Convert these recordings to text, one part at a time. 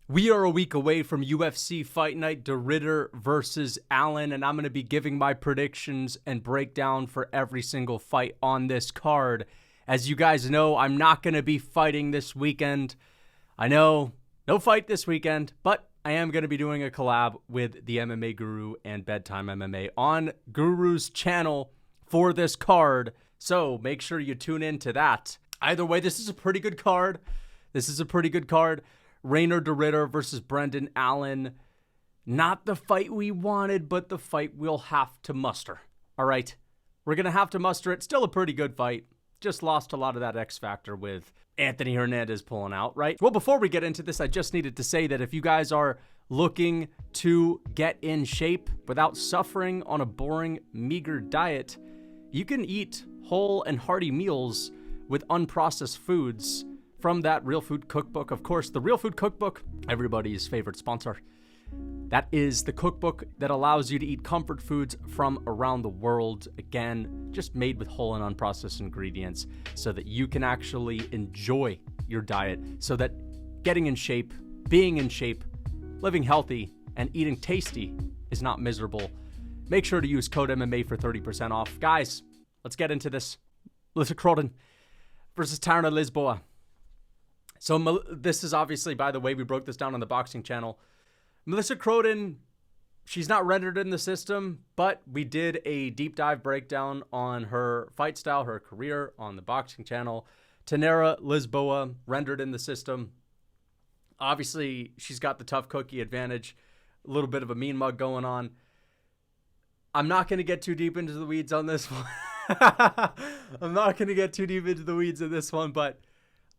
We are a week away from UFC Fight Night, De Ridder versus Allen, and I'm going to be giving my predictions and breakdown for every single fight on this card. As you guys know, I'm not going to be fighting this weekend. I know, no fight this weekend, but I am going to be doing a collab with the MMA Guru and Bedtime MMA on Guru's channel for this card, so make sure you tune in to that. Either way, this is a pretty good card. Reinier De Ridder versus Brendan Allen. Not the fight we wanted, but the fight we'll have to muster. All right, we're going to have to muster it. Still a pretty good fight. Just lost a lot of that X factor with Anthony Hernandez pulling out, right? Well, before we get into this, I just needed to say that if you guys are looking to get in shape without suffering on a boring, meager diet, you can eat whole and hearty meals with unprocessed foods from that Real Food Cookbook. Of course, the Real Food Cookbook, everybody's favorite sponsor. That is the cookbook that allows you to eat comfort foods from around the world. Again, just made with whole and unprocessed ingredients so that you can actually enjoy your diet, so that getting in shape, being in shape, living healthy, and eating tasty is not miserable. Make sure to use code MMA for 30% off. Guys, let's get into this. Melissa Croden versus Tainara Lisboa. So this is obviously, by the way, we broke this down on the boxing channel. Melissa Croden, she's not rendered in the system, but we did a deep dive breakdown on her fight style, her career on the boxing channel. Tainara Lisboa, rendered in the system. Obviously, she's got the tough cookie advantage, a little bit of a mean mug going on. I'm not going to get too deep into the weeds on this one. But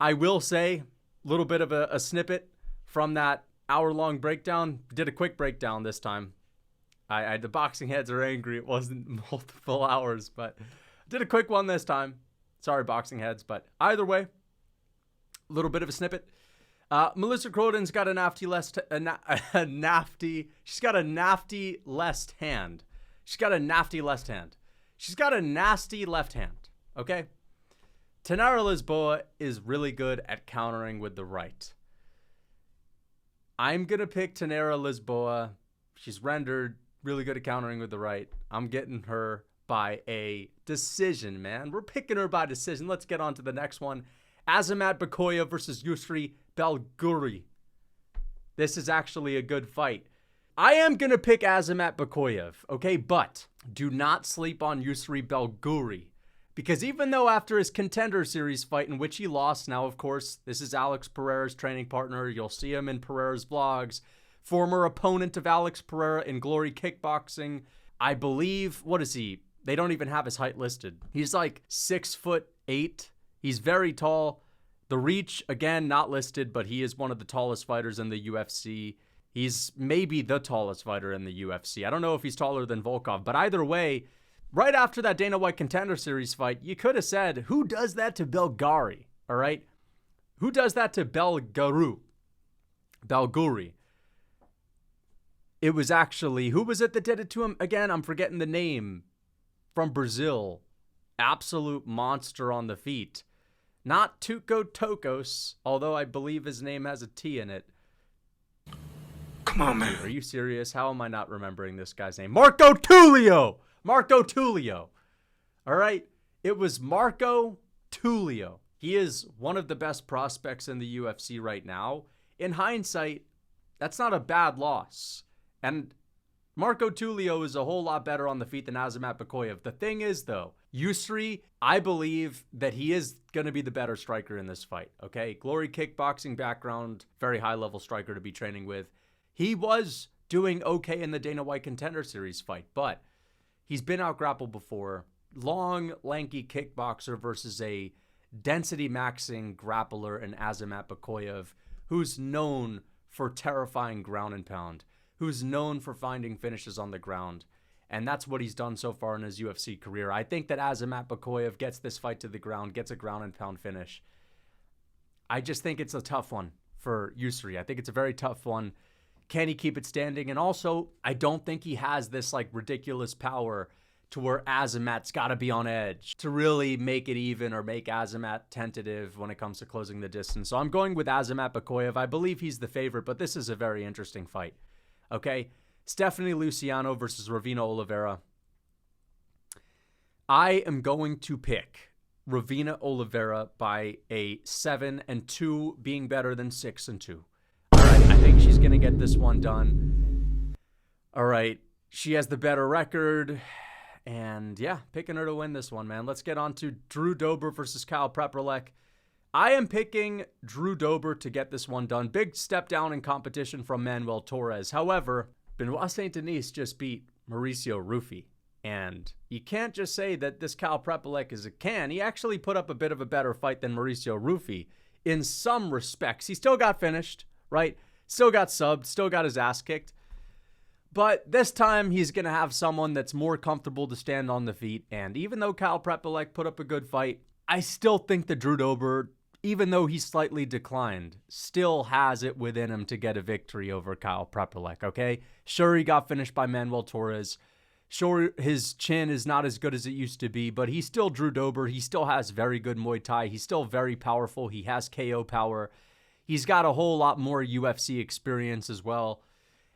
I will say a little bit of a snippet from that hour-long breakdown. Did a quick breakdown this time. The boxing heads are angry. It wasn't multiple hours, but did a quick one this time. Sorry, boxing heads, but either way, a little bit of a snippet. Melissa Croden's got she's got a nasty left hand. Okay? Tainara Lisboa is really good at countering with the right. I'm going to pick Tainara Lisboa. She's rendered really good at countering with the right. I'm getting her by a decision, man. We're picking her by decision. Let's get on to the next one. Azamat Bekoev versus Yousri Belgaroui. This is actually a good fight. I am going to pick Azamat Bekoev, okay? But do not sleep on Yousri Belgaroui. Because even though after his Contender Series fight in which he lost, now of course, this is Alex Pereira's training partner. You'll see him in Pereira's vlogs. Former opponent of Alex Pereira in Glory Kickboxing. I believe, what is he? They don't even have his height listed. He's like 6'8". He's very tall. The reach, again, not listed, but he is one of the tallest fighters in the UFC. He's maybe the tallest fighter in the UFC. I don't know if he's taller than Volkov, but either way, right after that Dana White Contender Series fight, you could have said, who does that to Belgaroui? All right? Who does that to Belgaroui? It was actually, who was it that did it to him? Again, I'm forgetting the name. From Brazil. Absolute monster on the feet. Not Tuco Tokos, although I believe his name has a T in it. Come on, man. Are you serious? How am I not remembering this guy's name? Marco Tulio! All right? It was Marco Tulio. He is one of the best prospects in the UFC right now. In hindsight, that's not a bad loss. And Marco Tulio is a whole lot better on the feet than Azamat Bekoev. The thing is, though, Yousri, I believe that he is going to be the better striker in this fight, okay? Glory Kickboxing background, very high-level striker to be training with. He was doing okay in the Dana White Contender Series fight, but he's been out-grappled before. Long, lanky kickboxer versus a density-maxing grappler in Azamat Bekoev, who's known for terrifying ground and pound, who's known for finding finishes on the ground. And that's what he's done so far in his UFC career. I think that Azamat Bekoev gets this fight to the ground, gets a ground and pound finish. I just think it's a tough one for Yousri. I think it's a very tough one. Can he keep it standing? And also, I don't think he has this like ridiculous power to where Azamat's got to be on edge to really make it even or make Azamat tentative when it comes to closing the distance. So I'm going with Azamat Bekoev. I believe he's the favorite, but this is a very interesting fight. Okay, Stephanie Luciano versus Ravina Oliveira. I am going to pick Ravina Oliveira by a 7-2 being better than 6-2. All right, I think she's going to get this one done. All right, she has the better record. And yeah, picking her to win this one, man. Let's get on to Drew Dober versus Kyle Prepolec. I am picking Drew Dober to get this one done. Big step down in competition from Manuel Torres. However, Benoit Saint-Denis just beat Mauricio Rufy. And you can't just say that this Kyle Prepolec is a can. He actually put up a bit of a better fight than Mauricio Rufy in some respects. He still got finished, right? Still got subbed, still got his ass kicked. But this time, he's going to have someone that's more comfortable to stand on the feet. And even though Kyle Prepolec put up a good fight, I still think that Drew Dober, even though he slightly declined, still has it within him to get a victory over Kyle Prepolec, okay? Sure, he got finished by Manuel Torres. Sure, his chin is not as good as it used to be, but he's still Drew Dober. He still has very good Muay Thai. He's still very powerful. He has KO power. He's got a whole lot more UFC experience as well.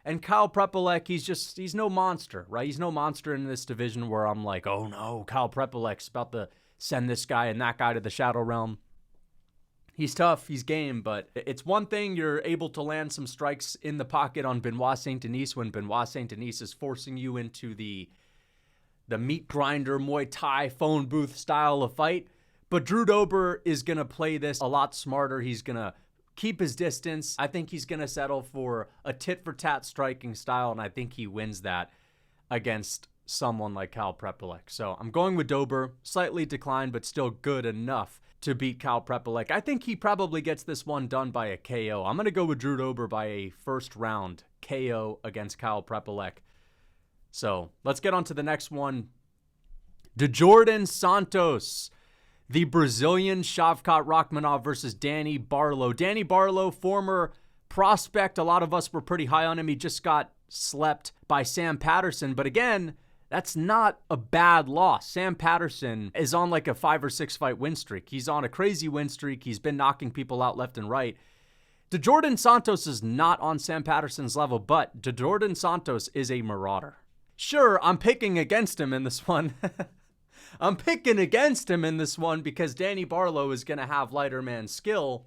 And Kyle Prepolec, he's no monster, right? He's no monster in this division where I'm like, oh no, Kyle Prepolec's about to send this guy and that guy to the Shadow Realm. He's tough, he's game, but it's one thing you're able to land some strikes in the pocket on Benoit Saint-Denis when Benoit Saint-Denis is forcing you into the meat grinder Muay Thai phone booth style of fight. But Drew Dober is going to play this a lot smarter. He's going to keep his distance. I think he's going to settle for a tit-for-tat striking style, and I think he wins that against someone like Kyle Prepolec. So I'm going with Dober, slightly declined, but still good enough to beat Kyle Prepolec. I think he probably gets this one done by a KO. I'm going to go with Drew Dober by a first-round KO against Kyle Prepolec. So let's get on to the next one. Djorden Santos. The Brazilian Shavkat Rakhmonov versus Danny Barlow. Danny Barlow, former prospect. A lot of us were pretty high on him. He just got slept by Sam Patterson. But again, that's not a bad loss. Sam Patterson is on like a 5 or 6 fight win streak. He's on a crazy win streak. He's been knocking people out left and right. Djorden Santos is not on Sam Patterson's level, but Djorden Santos is a marauder. Sure, I'm picking against him in this one. I'm picking against him in this one because Danny Barlow is going to have lighter man skill.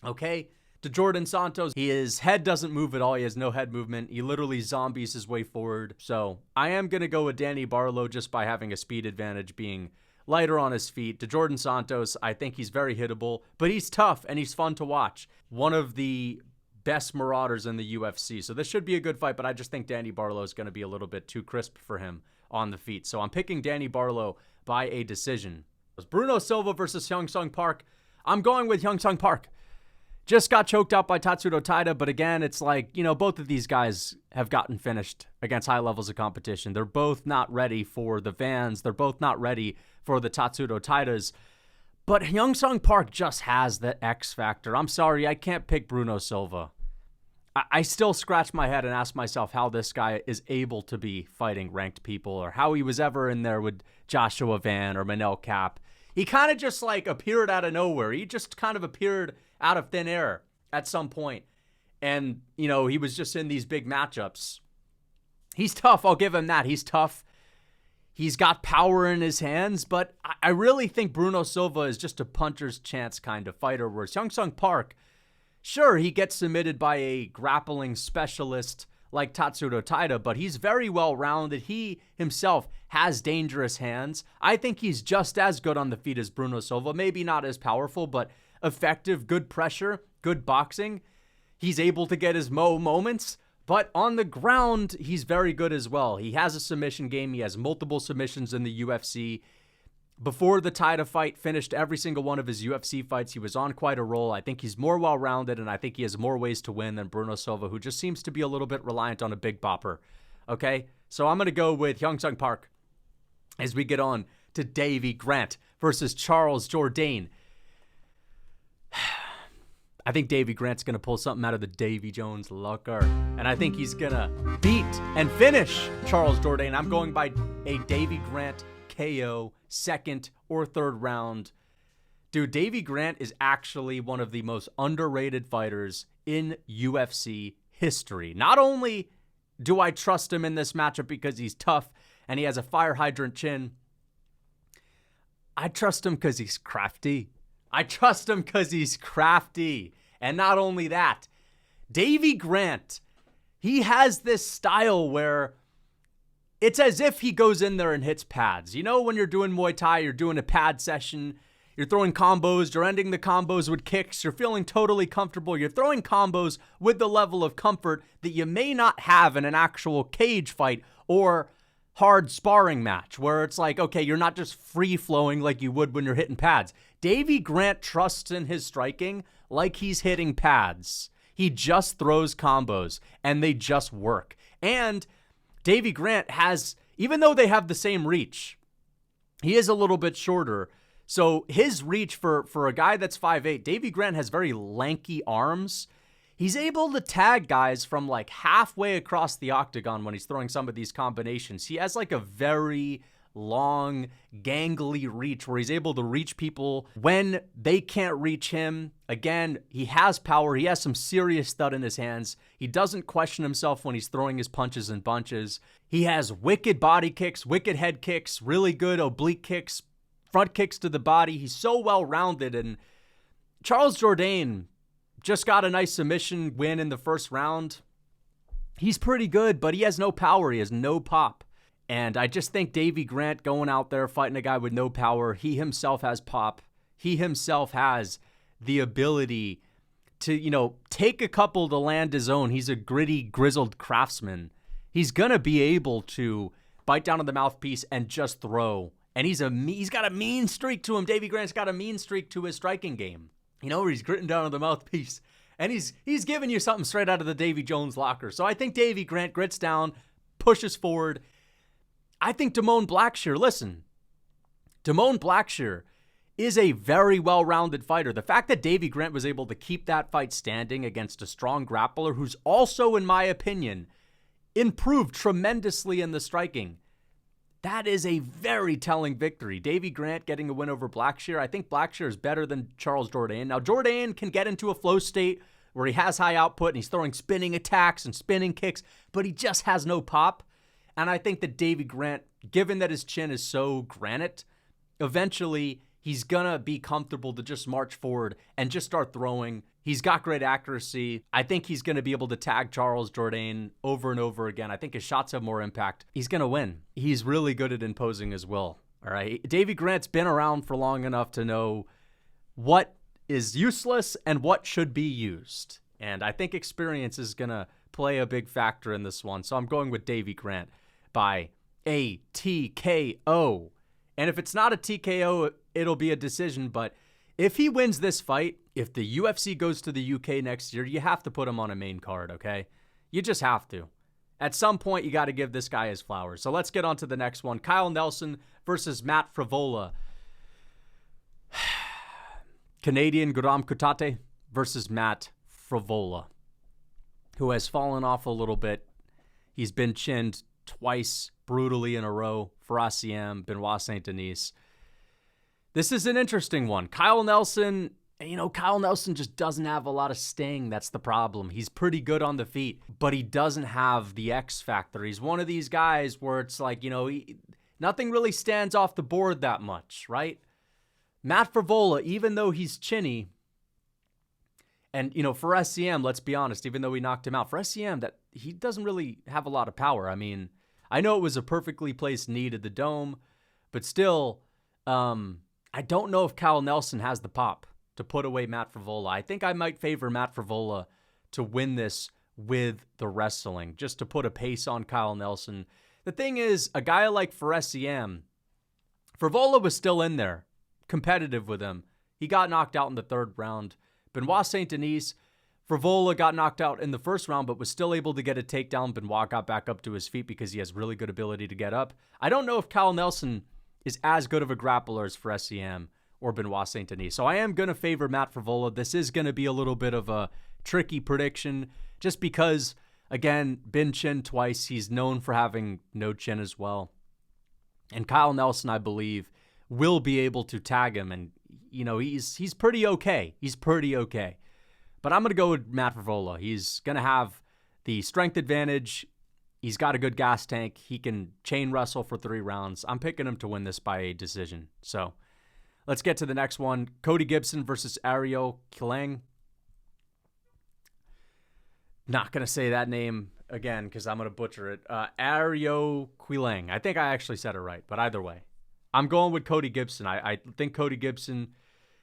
Okay? Djorden Santos, his head doesn't move at all. He has no head movement. He literally zombies his way forward. So I am going to go with Danny Barlow just by having a speed advantage, being lighter on his feet. Djorden Santos, I think he's very hittable, but he's tough and he's fun to watch. One of the best marauders in the UFC. So this should be a good fight, but I just think Danny Barlow is going to be a little bit too crisp for him on the feet. So I'm picking Danny Barlow by a decision. Bruno Silva versus Hyunsung Park. I'm going with Hyunsung Park. Just got choked out by Tatsuro Taira, but again, it's like, both of these guys have gotten finished against high levels of competition. They're both not ready for the Vans. They're both not ready for the Tatsuro Tairas. But Hyunsung Park just has the X factor. I'm sorry, I can't pick Bruno Silva. I still scratch my head and ask myself how this guy is able to be fighting ranked people or how he was ever in there with Joshua Van or Manel Cap. He kind of just appeared out of nowhere. He just kind of appeared out of thin air at some point. And, he was just in these big matchups. He's tough. I'll give him that. He's tough. He's got power in his hands, but I really think Bruno Silva is just a puncher's chance kind of fighter, whereas Hyunsung Park, sure, he gets submitted by a grappling specialist like Tatsuro Taira, but he's very well-rounded. He himself has dangerous hands. I think he's just as good on the feet as Bruno Silva. Maybe not as powerful, but effective, good pressure, good boxing. He's able to get his moments, but on the ground, he's very good as well. He has a submission game. He has multiple submissions in the UFC. Before the Taira fight, finished every single one of his UFC fights. He was on quite a roll. I think he's more well-rounded, and I think he has more ways to win than Bruno Silva, who just seems to be a little bit reliant on a big bopper. Okay? So I'm going to go with Hyunsung Park as we get on to Davey Grant versus Charles Jourdain. I think Davey Grant's going to pull something out of the Davy Jones locker. And I think he's going to beat and finish Charles Jourdain. I'm going by a Davey Grant KO, second or third round. Dude, Davey Grant is actually one of the most underrated fighters in UFC history. Not only do I trust him in this matchup because he's tough and he has a fire hydrant chin, I trust him because he's crafty. And not only that, Davey Grant, he has this style where it's as if he goes in there and hits pads. You know, when you're doing Muay Thai, you're doing a pad session, you're throwing combos, you're ending the combos with kicks, you're feeling totally comfortable, you're throwing combos with the level of comfort that you may not have in an actual cage fight or hard sparring match where it's like, okay, you're not just free-flowing like you would when you're hitting pads. Davey Grant trusts in his striking like he's hitting pads. He just throws combos, and they just work. And Davey Grant has, even though they have the same reach, he is a little bit shorter. So his reach for a guy that's 5'8", Davey Grant has very lanky arms. He's able to tag guys from like halfway across the octagon when he's throwing some of these combinations. He has like a very long, gangly reach where he's able to reach people when they can't reach him. Again, he has power. He has some serious stud in his hands. He doesn't question himself when he's throwing his punches and bunches. He has wicked body kicks, wicked head kicks, really good oblique kicks, front kicks to the body. He's so well-rounded. And Charles Jourdain just got a nice submission win in the first round. He's pretty good, but he has no power. He has no pop. And I just think Davey Grant going out there fighting a guy with no power, he himself has pop. He himself has the ability to, take a couple to land his own. He's a gritty, grizzled craftsman. He's going to be able to bite down on the mouthpiece and just throw. And he's got a mean streak to him. Davey Grant's got a mean streak to his striking game. Where he's gritting down on the mouthpiece. And he's giving you something straight out of the Davy Jones locker. So I think Davey Grant grits down, pushes forward. I think Damone Blackshear is a very well-rounded fighter. The fact that Davey Grant was able to keep that fight standing against a strong grappler who's also, in my opinion, improved tremendously in the striking, that is a very telling victory. Davey Grant getting a win over Blackshear. I think Blackshear is better than Charles Jourdain. Now, Jourdain can get into a flow state where he has high output and he's throwing spinning attacks and spinning kicks, but he just has no pop. And I think that Davey Grant, given that his chin is so granite, eventually he's going to be comfortable to just march forward and just start throwing. He's got great accuracy. I think he's going to be able to tag Charles Jourdain over and over again. I think his shots have more impact. He's going to win. He's really good at imposing his will. All right. Davey Grant's been around for long enough to know what is useless and what should be used. And I think experience is going to play a big factor in this one. So I'm going with Davey Grant by a TKO. And if it's not a TKO, it'll be a decision. But if he wins this fight, if the UFC goes to the UK next year, you have to put him on a main card, okay? You just have to. At some point, you got to give this guy his flowers. So let's get on to the next one. Kyle Nelson versus Matt Frevola. Canadian Guram Kutate versus Matt Frevola, who has fallen off a little bit. He's been chinned twice brutally in a row. Farasiem, Benoit Saint-Denis. This is an interesting one. Kyle Nelson just doesn't have a lot of sting. That's the problem. He's pretty good on the feet, but he doesn't have the X factor. He's one of these guys where it's like, nothing really stands off the board that much, right? Matt Frevola, even though he's chinny, and, Farasiem, let's be honest, even though we knocked him out, Farasiem, that he doesn't really have a lot of power. I mean, I know it was a perfectly placed knee to the dome, but still, I don't know if Kyle Nelson has the pop to put away Matt Frevola. I think I might favor Matt Frevola to win this with the wrestling, just to put a pace on Kyle Nelson. The thing is, a guy like Farasiem, Frevola was still in there, competitive with him. He got knocked out in the third round. Benoit Saint-Denis, Frevola got knocked out in the first round, but was still able to get a takedown. Benoit got back up to his feet because he has really good ability to get up. I don't know if Kyle Nelson is as good of a grappler as Farasiem or Benoit Saint-Denis. So I am going to favor Matt Frevola. This is going to be a little bit of a tricky prediction just because, again, been chin twice. He's known for having no chin as well. And Kyle Nelson, I believe, will be able to tag him. And, he's pretty okay. He's pretty okay. But I'm going to go with Matt Frevola. He's going to have the strength advantage. He's got a good gas tank. He can chain wrestle for 3 rounds. I'm picking him to win this by a decision. So let's get to the next one. Cody Gibson versus Aoriqileng. Not going to say that name again because I'm going to butcher it. Aoriqileng. I think I actually said it right, but either way. I'm going with Cody Gibson. I think Cody Gibson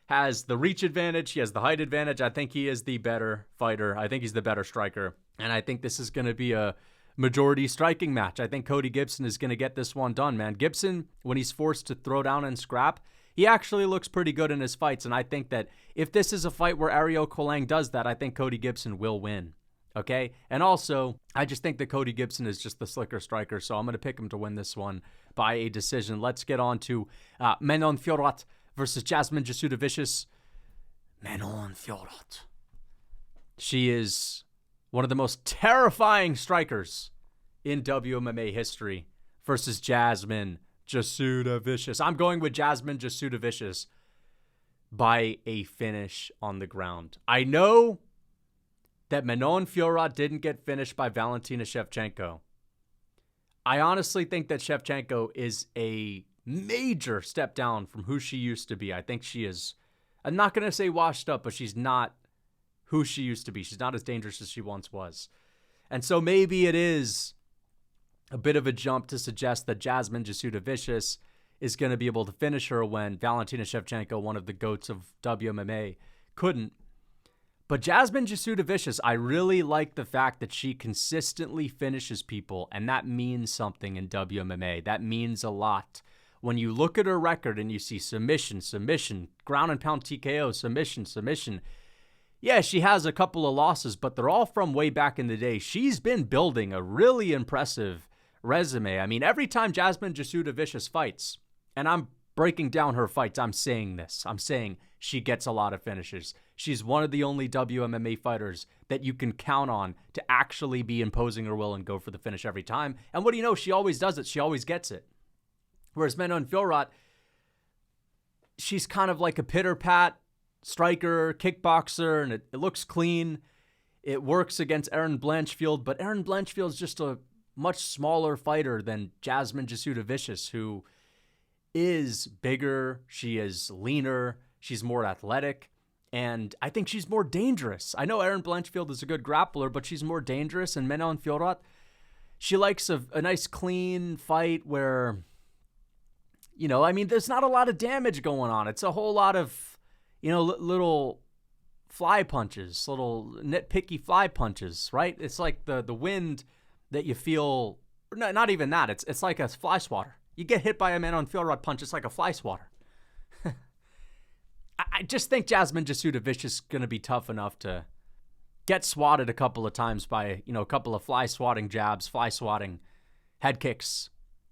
has the reach advantage. He has the height advantage. I think he is the better fighter. I think he's the better striker. And I think this is going to be a majority striking match. I think Cody Gibson is going to get this one done, man. Gibson, when he's forced to throw down and scrap, he actually looks pretty good in his fights. And I think that if this is a fight where Aoriqileng does that, I think Cody Gibson will win. Okay? And also, I just think that Cody Gibson is just the slicker striker, so I'm going to pick him to win this one by a decision. Let's get on to Manon Fiorot versus Jasmine Jasudavicius. Manon Fiorot. She is one of the most terrifying strikers in WMMA history versus Jasmine Jasudavicius. I'm going with Jasmine Jasudavicius by a finish on the ground. I know that Manon Fiorot didn't get finished by Valentina Shevchenko. I honestly think that Shevchenko is a major step down from who she used to be. I think she is, I'm not going to say washed up, but she's not who she used to be. She's not as dangerous as she once was. And so maybe it is a bit of a jump to suggest that Jasmine Jasudavicius is going to be able to finish her when Valentina Shevchenko, one of the GOATs of WMMA, couldn't. But Jasmine Jasudavicius, I really like the fact that she consistently finishes people, and that means something in WMMA. That means a lot. When you look at her record and you see submission, ground and pound TKO, submission, yeah, she has a couple of losses, but they're all from way back in the day. She's been building a really impressive resume. I mean, every time Jasmine Jasudavicius fights, and I'm breaking down her fights, I'm saying this. I'm saying she gets a lot of finishes. She's one of the only WMMA fighters that you can count on to actually be imposing her will and go for the finish every time. And what do you know? She always does it. She always gets it. Whereas Manon Fiorot, she's kind of like a pitter-pat striker, kickboxer, and it looks clean. It works against Erin Blanchfield, but Erin Blanchfield's just a much smaller fighter than Jasmine Jasudavicius, who is bigger, she is leaner, she's more athletic, and I think she's more dangerous. I know Erin Blanchfield is a good grappler, but she's more dangerous, and Manon Fiorot, she likes a nice clean fight where, there's not a lot of damage going on. It's a whole lot of little fly punches, little nitpicky fly punches, right? It's like the wind that you feel, not even that. It's like a fly swatter. You get hit by a Manon Fiorot punch, it's like a fly swatter. I just think Jasmine Jasudavicius is going to be tough enough to get swatted a couple of times by, a couple of fly swatting jabs, fly swatting head kicks,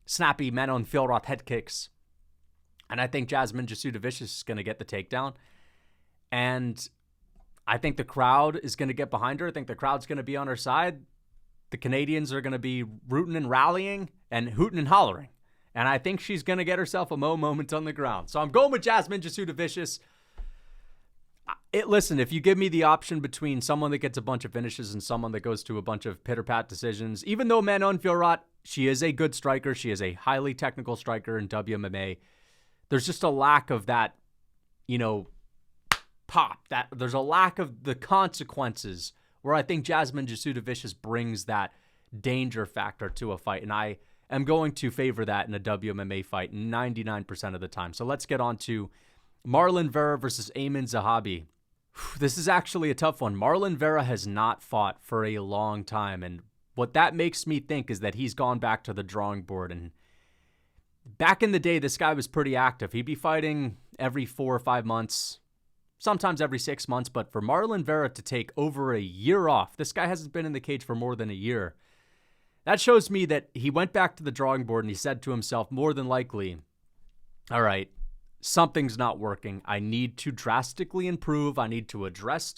snappy Manon Fiorot head kicks. And I think Jasmine Jasudavicius is going to get the takedown. And I think the crowd is going to get behind her. I think the crowd's going to be on her side. The Canadians are going to be rooting and rallying and hooting and hollering. And I think she's going to get herself a moment on the ground. So I'm going with Jasmine Jasudavicius. Listen, if you give me the option between someone that gets a bunch of finishes and someone that goes to a bunch of pitter-pat decisions, even though Manon Fiorot, she is a good striker. She is a highly technical striker in WMMA. There's just a lack of that, pop. That there's a lack of the consequences where I think Jasmine Jasudavicius brings that danger factor to a fight. And I am going to favor that in a WMMA fight 99% of the time. So let's get on to Marlon Vera versus Aiemann Zahabi. This is actually a tough one. Marlon Vera has not fought for a long time. And what that makes me think is that he's gone back to the drawing board. And back in the day, this guy was pretty active. He'd be fighting every 4 or 5 months, sometimes every 6 months. But for Marlon Vera to take over a year off, this guy hasn't been in the cage for more than a year. That shows me that he went back to the drawing board and he said to himself, more than likely, all right, something's not working. I need to drastically improve. I need to address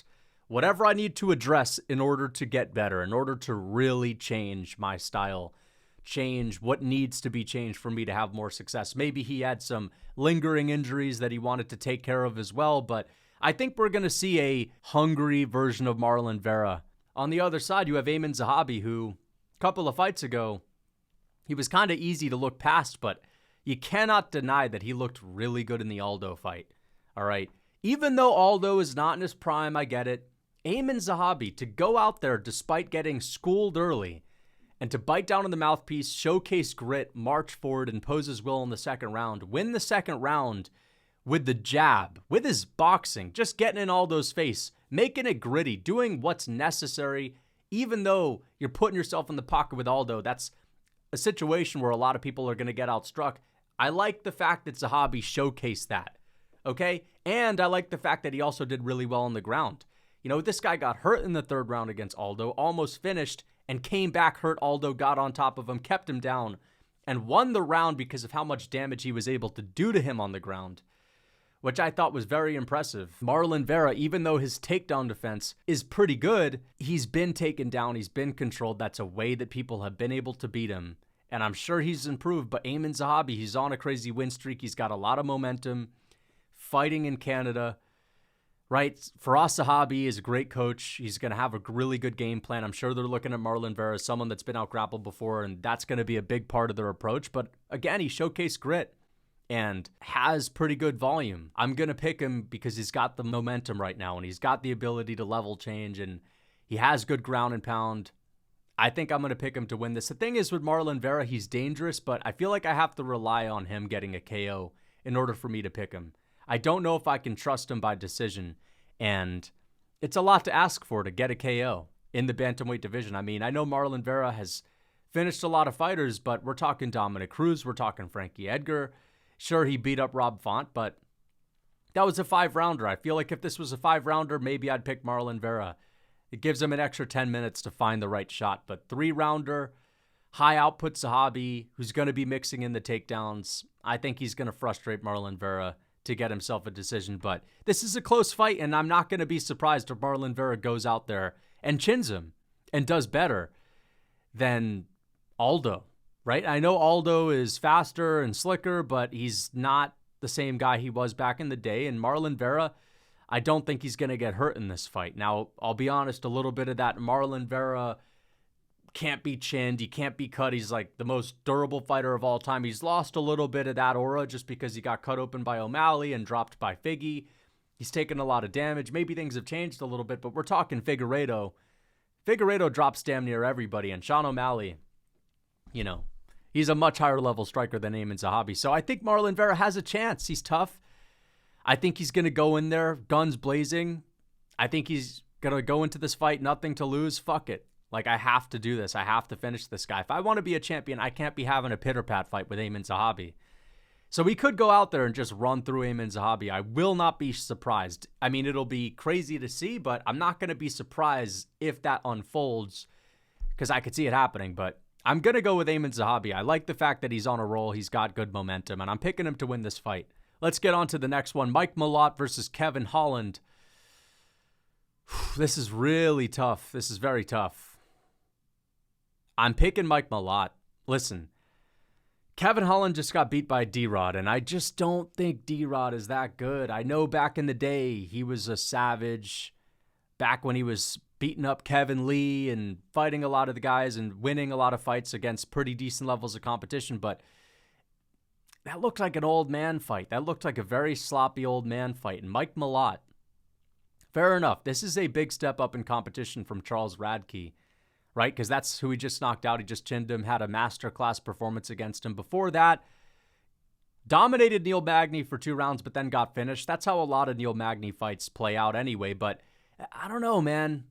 whatever I need to address in order to get better, in order to really change my style, change what needs to be changed for me to have more success. Maybe he had some lingering injuries that he wanted to take care of as well, but I think we're going to see a hungry version of Marlon Vera. On the other side, you have Aiemann Zahabi, who a couple of fights ago, he was kind of easy to look past, but you cannot deny that he looked really good in the Aldo fight. All right. Even though Aldo is not in his prime, I get it. Aiemann Zahabi, to go out there despite getting schooled early and to bite down on the mouthpiece, showcase grit, march forward, and pose his will in the second round, win the second round with the jab, with his boxing, just getting in Aldo's face, making it gritty, doing what's necessary, even though you're putting yourself in the pocket with Aldo. That's a situation where a lot of people are going to get outstruck. I like the fact that Zahabi showcased that, okay? And I like the fact that he also did really well on the ground. You know, this guy got hurt in the third round against Aldo, almost finished, and came back hurt. Aldo got on top of him, kept him down, and won the round because of how much damage he was able to do to him on the ground, which I thought was very impressive. Marlon Vera, even though his takedown defense is pretty good, he's been taken down, he's been controlled. That's a way that people have been able to beat him, and I'm sure he's improved. But Aiemann Zahabi, he's on a crazy win streak. He's got a lot of momentum, fighting in Canada, right? Firas Zahabi is a great coach. He's going to have a really good game plan. I'm sure they're looking at Marlon Vera as someone that's been out-grappled before, and that's going to be a big part of their approach. But again, he showcased grit and has pretty good volume. I'm going to pick him because he's got the momentum right now, and he's got the ability to level change, and he has good ground and pound. I think I'm going to pick him to win this. The thing is with Marlon Vera, he's dangerous, but I feel like I have to rely on him getting a KO in order for me to pick him. I don't know if I can trust him by decision, and it's a lot to ask for to get a KO in the bantamweight division. I mean, I know Marlon Vera has finished a lot of fighters, but we're talking Dominic Cruz, we're talking Frankie Edgar. Sure, he beat up Rob Font, but that was a 5-rounder. I feel like if this was a 5-rounder, maybe I'd pick Marlon Vera. It gives him an extra 10 minutes to find the right shot. But 3-rounder, high output Zahabi, who's going to be mixing in the takedowns. I think he's going to frustrate Marlon Vera to get himself a decision. But this is a close fight, and I'm not going to be surprised if Marlon Vera goes out there and chins him and does better than Aldo, right? I know Aldo is faster and slicker, but he's not the same guy he was back in the day. And Marlon Vera, I don't think he's going to get hurt in this fight. Now, I'll be honest, a little bit of that Marlon Vera can't be chinned. He can't be cut. He's like the most durable fighter of all time. He's lost a little bit of that aura just because he got cut open by O'Malley and dropped by Figgy. He's taken a lot of damage. Maybe things have changed a little bit, but we're talking Figueiredo. Figueiredo drops damn near everybody, and Sean O'Malley, you know, he's a much higher level striker than Aiemann Zahabi. So I think Marlon Vera has a chance. He's tough. I think he's going to go in there, guns blazing. I think he's going to go into this fight, nothing to lose. Fuck it. Like, I have to do this. I have to finish this guy. If I want to be a champion, I can't be having a pitter-pat fight with Aiemann Zahabi. So we could go out there and just run through Aiemann Zahabi. I will not be surprised. I mean, it'll be crazy to see, but I'm not going to be surprised if that unfolds because I could see it happening. But I'm going to go with Aiemann Zahabi. I like the fact that he's on a roll. He's got good momentum, and I'm picking him to win this fight. Let's get on to the next one. Mike Malott versus Kevin Holland. This is really tough. This is very tough. I'm picking Mike Malott. Listen, Kevin Holland just got beat by D-Rod, and I just don't think D-Rod is that good. I know back in the day, he was a savage. Back when he was beating up Kevin Lee and fighting a lot of the guys and winning a lot of fights against pretty decent levels of competition, but that looked like an old man fight. That looked like a very sloppy old man fight. And Mike Malott, fair enough. This is a big step up in competition from Charles Radke, right? Because that's who he just knocked out. He just chinned him, had a masterclass performance against him. Before that, dominated Neil Magny for 2 rounds, but then got finished. That's how a lot of Neil Magny fights play out anyway. But I don't know, man.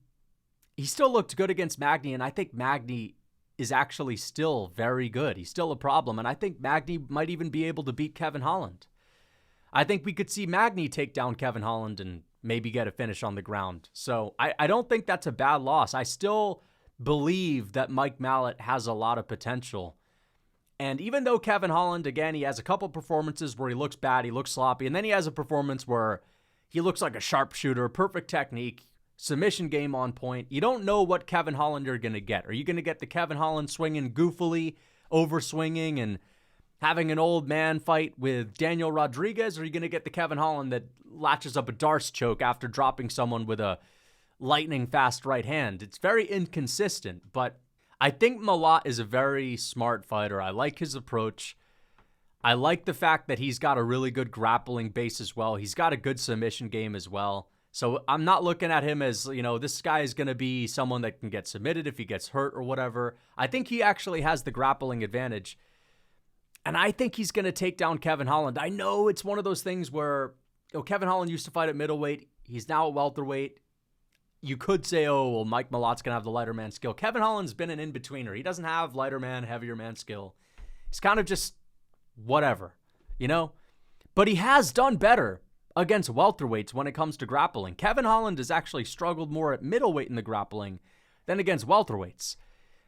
He still looked good against Magny, and I think Magny is actually still very good. He's still a problem, and I think Magny might even be able to beat Kevin Holland. I think we could see Magny take down Kevin Holland and maybe get a finish on the ground. So I don't think that's a bad loss. I still believe that Mike Malott has a lot of potential, And even though Kevin Holland, again, he has a couple performances where he looks bad, he looks sloppy, and then he has a performance where he looks like a sharpshooter, perfect technique, submission game on point. You don't know what Kevin Holland you're going to get. Are you going to get the Kevin Holland swinging goofily, over-swinging, and having an old man fight with Daniel Rodriguez? Or are you going to get the Kevin Holland that latches up a Darce choke after dropping someone with a lightning-fast right hand? It's very inconsistent, but I think Malott is a very smart fighter. I like his approach. I like the fact that he's got a really good grappling base as well. He's got a good submission game as well. So I'm not looking at him as, this guy is going to be someone that can get submitted if he gets hurt or whatever. I think he actually has the grappling advantage. And I think he's going to take down Kevin Holland. I know it's one of those things where Kevin Holland used to fight at middleweight. He's now at welterweight. You could say, Mike Malott's going to have the lighter man skill. Kevin Holland's been an in-betweener. He doesn't have lighter man, heavier man skill. He's kind of just whatever, But he has done better against welterweights when it comes to grappling. Kevin Holland has actually struggled more at middleweight in the grappling than against welterweights.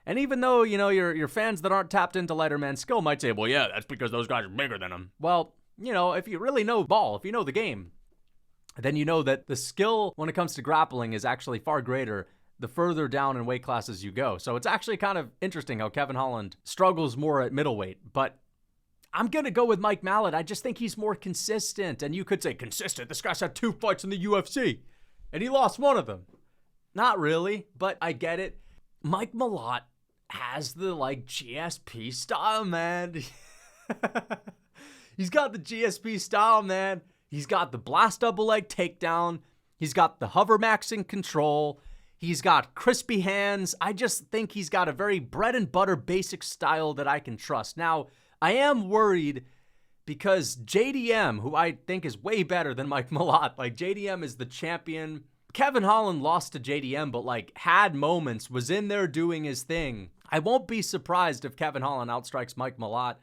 And even though, your fans that aren't tapped into lighter man skill might say, well, yeah, that's because those guys are bigger than him. Well, if you really know ball, if you know the game, then you know that the skill when it comes to grappling is actually far greater the further down in weight classes you go. So it's actually kind of interesting how Kevin Holland struggles more at middleweight. But I'm going to go with Mike Malott. I just think he's more consistent. And you could say, consistent? This guy's had 2 fights in the UFC, and he lost one of them. Not really, but I get it. Mike Malott has the, GSP style, man. He's got the GSP style, man. He's got the blast double leg takedown. He's got the hover maxing control. He's got crispy hands. I just think he's got a very bread and butter basic style that I can trust. Now, I am worried because JDM, who I think is way better than Mike Malott, JDM is the champion. Kevin Holland lost to JDM, but had moments, was in there doing his thing. I won't be surprised if Kevin Holland outstrikes Mike Malott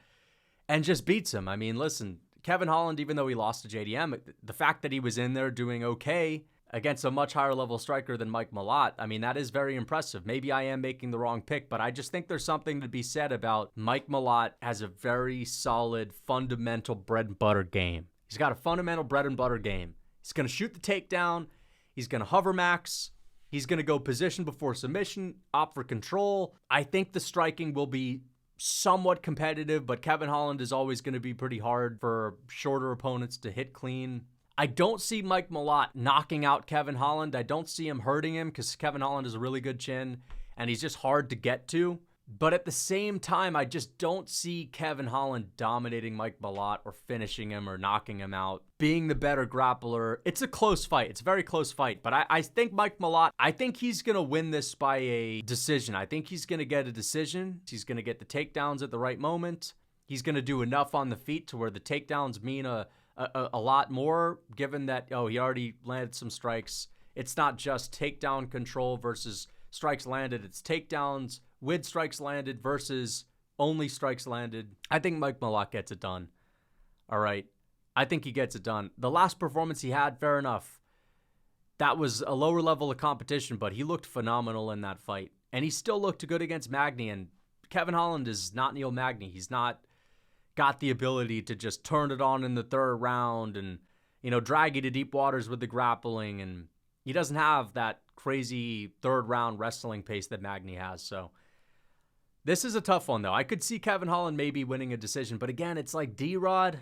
and just beats him. I mean, listen, Kevin Holland, even though he lost to JDM, the fact that he was in there doing okay against a much higher level striker than Mike Malott, I mean, that is very impressive. Maybe I am making the wrong pick, but I just think there's something to be said about Mike Malott has a very solid, fundamental bread and butter game. He's got a fundamental bread and butter game. He's going to shoot the takedown. He's going to hover max. He's going to go position before submission, opt for control. I think the striking will be somewhat competitive, but Kevin Holland is always going to be pretty hard for shorter opponents to hit clean. I don't see Mike Malott knocking out Kevin Holland. I don't see him hurting him because Kevin Holland has a really good chin and he's just hard to get to. But at the same time, I just don't see Kevin Holland dominating Mike Malott or finishing him or knocking him out, being the better grappler. It's a close fight. It's a very close fight. But I think Mike Malott, I think he's going to win this by a decision. I think he's going to get a decision. He's going to get the takedowns at the right moment. He's going to do enough on the feet to where the takedowns mean a lot more, given that, he already landed some strikes. It's not just takedown control versus strikes landed. It's takedowns with strikes landed versus only strikes landed. I think Mike Malott gets it done. All right. I think he gets it done. The last performance he had, fair enough. That was a lower level of competition, but he looked phenomenal in that fight. And he still looked good against Magny. And Kevin Holland is not Neil Magny. He's not got the ability to just turn it on in the third round and, drag you to deep waters with the grappling. And he doesn't have that crazy third round wrestling pace that Magny has. So this is a tough one, though. I could see Kevin Holland maybe winning a decision, but again, it's like D-Rod.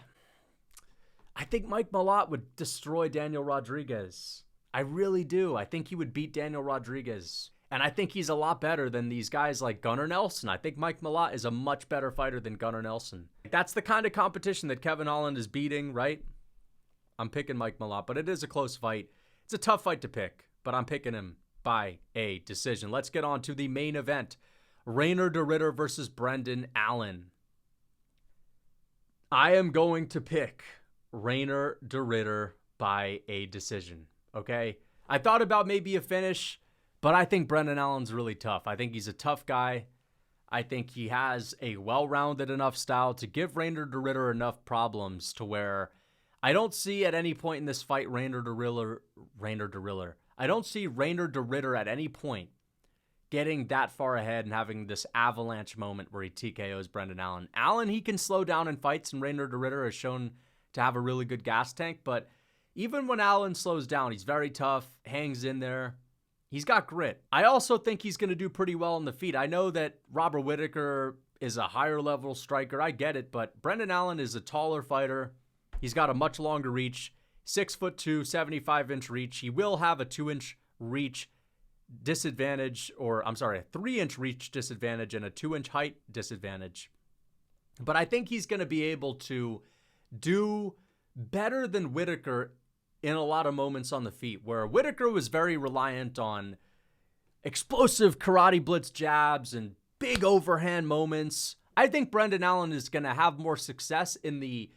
I think Mike Malott would destroy Daniel Rodriguez. I really do. I think he would beat Daniel Rodriguez. And I think he's a lot better than these guys like Gunnar Nelson. I think Mike Malott is a much better fighter than Gunnar Nelson. That's the kind of competition that Kevin Holland is beating, right? I'm picking Mike Malott, but it is a close fight. It's a tough fight to pick, but I'm picking him by a decision. Let's get on to the main event. Reinier De Ridder versus Brendan Allen. I am going to pick Reinier De Ridder by a decision, okay? I thought about maybe a finish, but I think Brendan Allen's really tough. I think he's a tough guy. I think he has a well-rounded enough style to give Reinier De Ridder enough problems to where I don't see at any point in this fight Reinier De Ridder. I don't see Reinier De Ridder at any point getting that far ahead and having this avalanche moment where he TKOs Brendan Allen. Allen, he can slow down in fights, and Reinier De Ridder has shown to have a really good gas tank, but even when Allen slows down, he's very tough, hangs in there. He's got grit. I also think he's going to do pretty well on the feet. I know that Robert Whittaker is a higher level striker. I get it, but Brendan Allen is a taller fighter. He's got a much longer reach, 6'2", 75-inch reach. He will have a 2-inch reach disadvantage, or I'm sorry, a 3-inch reach disadvantage and a 2-inch height disadvantage. But I think he's going to be able to do better than Whittaker in a lot of moments on the feet, where Whittaker was very reliant on explosive karate blitz jabs and big overhand moments. I think Brendan Allen is going to have more success in the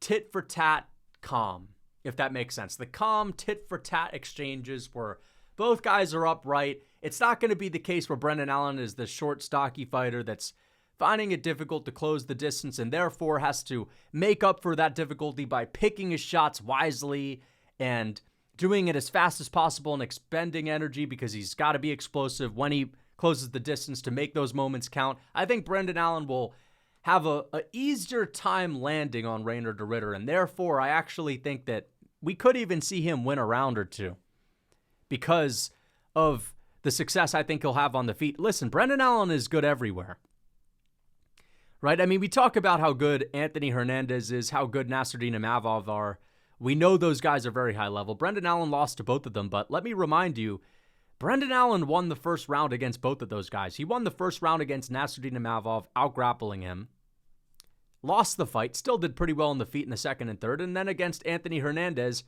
tit-for-tat calm, if that makes sense. The calm tit-for-tat exchanges where both guys are upright. It's not going to be the case where Brendan Allen is the short, stocky fighter that's finding it difficult to close the distance and therefore has to make up for that difficulty by picking his shots wisely and doing it as fast as possible and expending energy because he's got to be explosive when he closes the distance to make those moments count. I think Brendan Allen will have a easier time landing on Reinier De Ridder, and therefore I actually think that we could even see him win a round or two because of the success I think he'll have on the feet. Listen, Brendan Allen is good everywhere, right? I mean, we talk about how good Anthony Hernandez is, how good Nasruddin Imavov are. We know those guys are very high level. Brendan Allen lost to both of them, but let me remind you, Brendan Allen won the first round against both of those guys. He won the first round against Nasruddin Imavov, out-grappling him. Lost the fight, still did pretty well on the feet in the second and third. And then against Anthony Hernandez,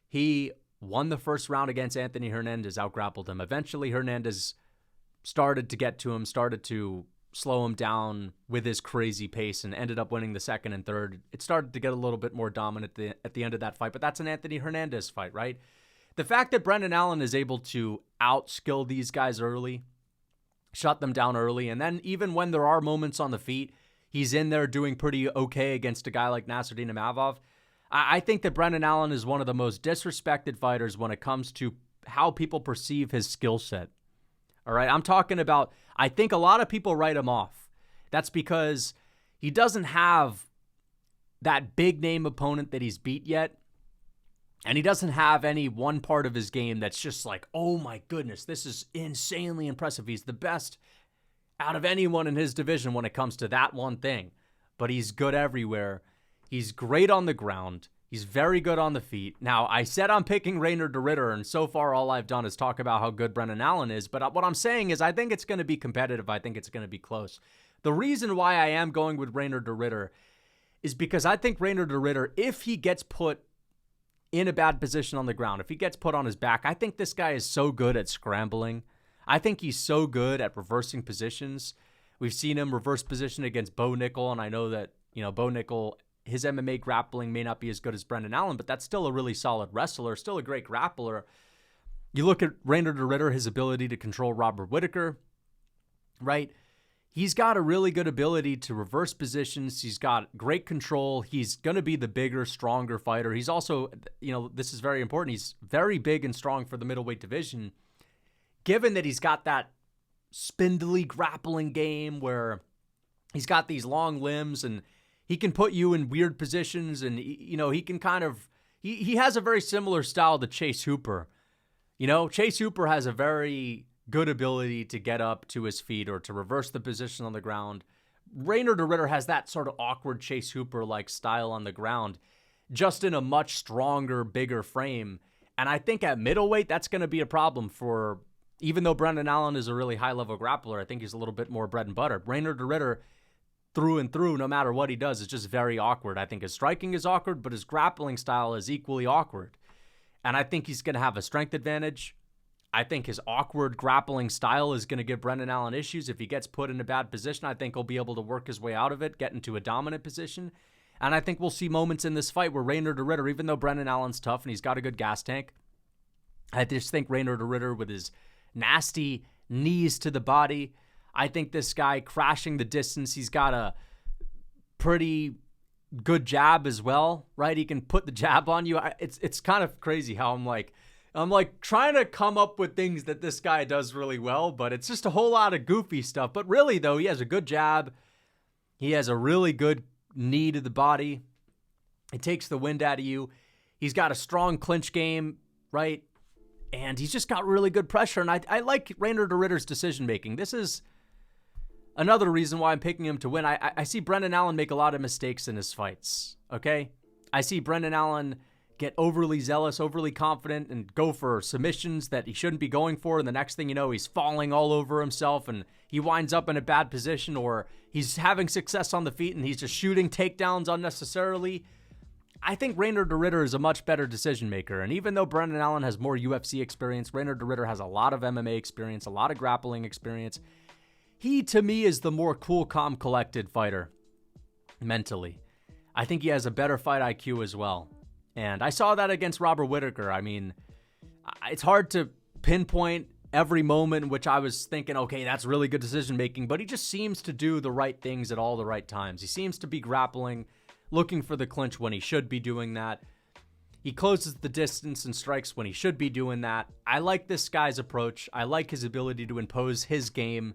he won the first round against Anthony Hernandez, out-grappled him. Eventually, Hernandez started to get to him, started to slow him down with his crazy pace and ended up winning the second and third. It started to get a little bit more dominant at the end of that fight, but that's an Anthony Hernandez fight, right? The fact that Brendan Allen is able to out-skill these guys early, shut them down early, and then even when there are moments on the feet, he's in there doing pretty okay against a guy like Nasruddin Imavov. I think that Brendan Allen is one of the most disrespected fighters when it comes to how people perceive his skill set. All right, I'm talking about, I think a lot of people write him off. That's because he doesn't have that big name opponent that he's beat yet. And he doesn't have any one part of his game that's just like, oh my goodness, this is insanely impressive. He's the best out of anyone in his division when it comes to that one thing. But he's good everywhere. He's great on the ground. He's very good on the feet. Now, I said I'm picking Reinier De Ridder, and so far all I've done is talk about how good Brendan Allen is. But what I'm saying is I think it's going to be competitive. I think it's going to be close. The reason why I am going with Reinier De Ridder is because I think Reinier De Ridder, if he gets put in a bad position on the ground, if he gets put on his back, I think this guy is so good at scrambling. I think he's so good at reversing positions. We've seen him reverse position against Bo Nickel, and I know that, Bo Nickel, his MMA grappling may not be as good as Brendan Allen, but that's still a really solid wrestler, still a great grappler. You look at Reinier De Ridder, his ability to control Robert Whittaker, right? He's got a really good ability to reverse positions. He's got great control. He's going to be the bigger, stronger fighter. He's also, this is very important. He's very big and strong for the middleweight division. Given that he's got that spindly grappling game where he's got these long limbs and he can put you in weird positions and, he can kind of, he has a very similar style to Chase Hooper. Chase Hooper has a very good ability to get up to his feet or to reverse the position on the ground. Reinier De Ridder has that sort of awkward Chase Hooper-like style on the ground, just in a much stronger, bigger frame. And I think at middleweight, that's going to be a problem for, even though Brendan Allen is a really high-level grappler, I think he's a little bit more bread and butter. Reinier De Ridder, through and through, no matter what he does, is just very awkward. I think his striking is awkward, but his grappling style is equally awkward. And I think he's going to have a strength advantage. I think his awkward grappling style is going to give Brendan Allen issues. If he gets put in a bad position, I think he'll be able to work his way out of it, get into a dominant position. And I think we'll see moments in this fight where Reinier De Ridder, even though Brendan Allen's tough and he's got a good gas tank, I just think Reinier De Ridder with his nasty knees to the body, I think this guy crashing the distance, he's got a pretty good jab as well, right? He can put the jab on you. It's kind of crazy how I'm like, I'm like trying to come up with things that this guy does really well, but it's just a whole lot of goofy stuff. But really, though, he has a good jab. He has a really good knee to the body. It takes the wind out of you. He's got a strong clinch game, right? And he's just got really good pressure. And I like Reinier De Ridder's decision-making. This is another reason why I'm picking him to win. I see Brendan Allen make a lot of mistakes in his fights, okay? I see Brendan Allen get overly zealous, overly confident, and go for submissions that he shouldn't be going for. And the next thing you know, he's falling all over himself, and he winds up in a bad position, or he's having success on the feet, and he's just shooting takedowns unnecessarily. I think Reinier De Ridder is a much better decision maker. And even though Brendan Allen has more UFC experience, Reinier De Ridder has a lot of MMA experience, a lot of grappling experience. He, to me, is the more cool, calm, collected fighter mentally. I think he has a better fight IQ as well. And I saw that against Robert Whittaker. I mean, it's hard to pinpoint every moment in which I was thinking, okay, that's really good decision making, but he just seems to do the right things at all the right times. He seems to be grappling, looking for the clinch when he should be doing that. He closes the distance and strikes when he should be doing that. I like this guy's approach. I like his ability to impose his game.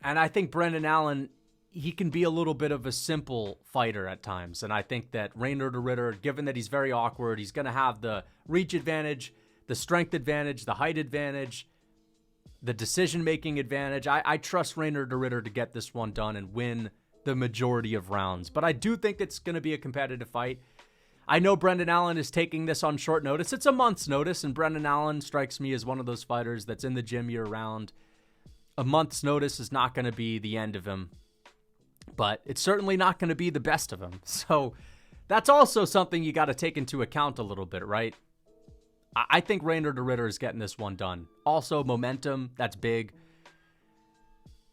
And I think Brendan Allen, he can be a little bit of a simple fighter at times. And I think that Reinier De Ridder, given that he's very awkward, he's going to have the reach advantage, the strength advantage, the height advantage, the decision-making advantage. I trust Reinier De Ridder to get this one done and win the majority of rounds. But I do think it's going to be a competitive fight. I know Brendan Allen is taking this on short notice. It's a month's notice, and Brendan Allen strikes me as one of those fighters that's in the gym year-round. A month's notice is not going to be the end of him, but it's certainly not going to be the best of him. So that's also something you got to take into account a little bit, right? I think Reinier De Ridder is getting this one done. Also, momentum, that's big.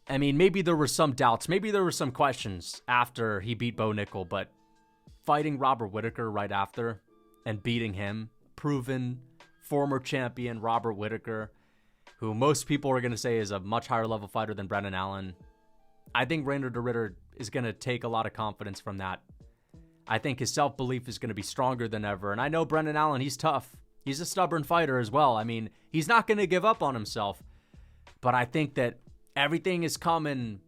I mean, maybe there were some doubts. Maybe there were some questions after he beat Bo Nickel, but fighting Robert Whittaker right after and beating him, proven former champion Robert Whittaker, who most people are going to say is a much higher level fighter than Brendan Allen. I think Reinier De Ridder is going to take a lot of confidence from that. I think his self-belief is going to be stronger than ever. And I know Brendan Allen, he's tough. He's a stubborn fighter as well. I mean, he's not going to give up on himself. But I think that everything is coming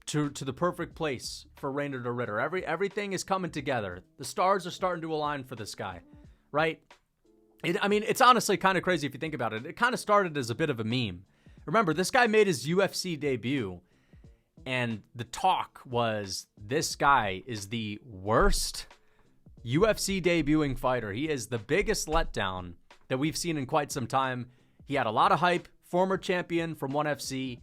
to the perfect place for Reinier De Ridder. Everything is coming together. The stars are starting to align for this guy, right? It's honestly kind of crazy if you think about it. It kind of started as a bit of a meme. Remember, this guy made his UFC debut, and the talk was this guy is the worst UFC debuting fighter. He is the biggest letdown that we've seen in quite some time. He had a lot of hype, former champion from 1FC,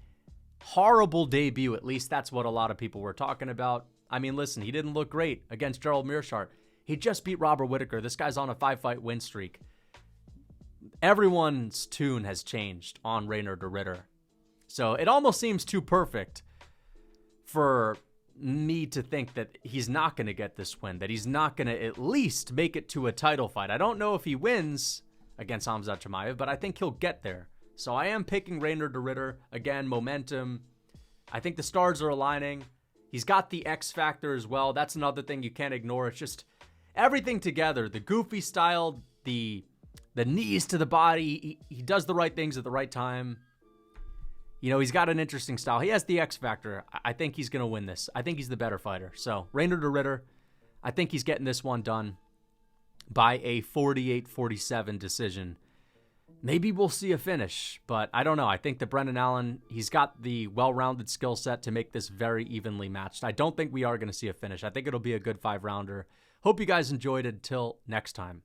horrible debut, at least that's what a lot of people were talking about. I mean, listen, he didn't look great against Gerald Meerschaert. He just beat Robert Whittaker. This guy's on a 5-fight win streak. Everyone's tune has changed on Reinier De Ridder. So it almost seems too perfect for me to think that he's not going to get this win, that he's not going to at least make it to a title fight. I don't know if he wins against Khamzat Chimaev, but I think he'll get there. So I am picking Reinier De Ridder. Again, momentum. I think the stars are aligning. He's got the X factor as well. That's another thing you can't ignore. It's just everything together. The goofy style, the knees to the body. He does the right things at the right time. You know, he's got an interesting style. He has the X factor. I think he's going to win this. I think he's the better fighter. So, Reinier De Ridder, I think he's getting this one done by a 48-47 decision. Maybe we'll see a finish, but I don't know. I think that Brendan Allen, he's got the well-rounded skill set to make this very evenly matched. I don't think we are going to see a finish. I think it'll be a good 5-rounder. Hope you guys enjoyed it. Until next time.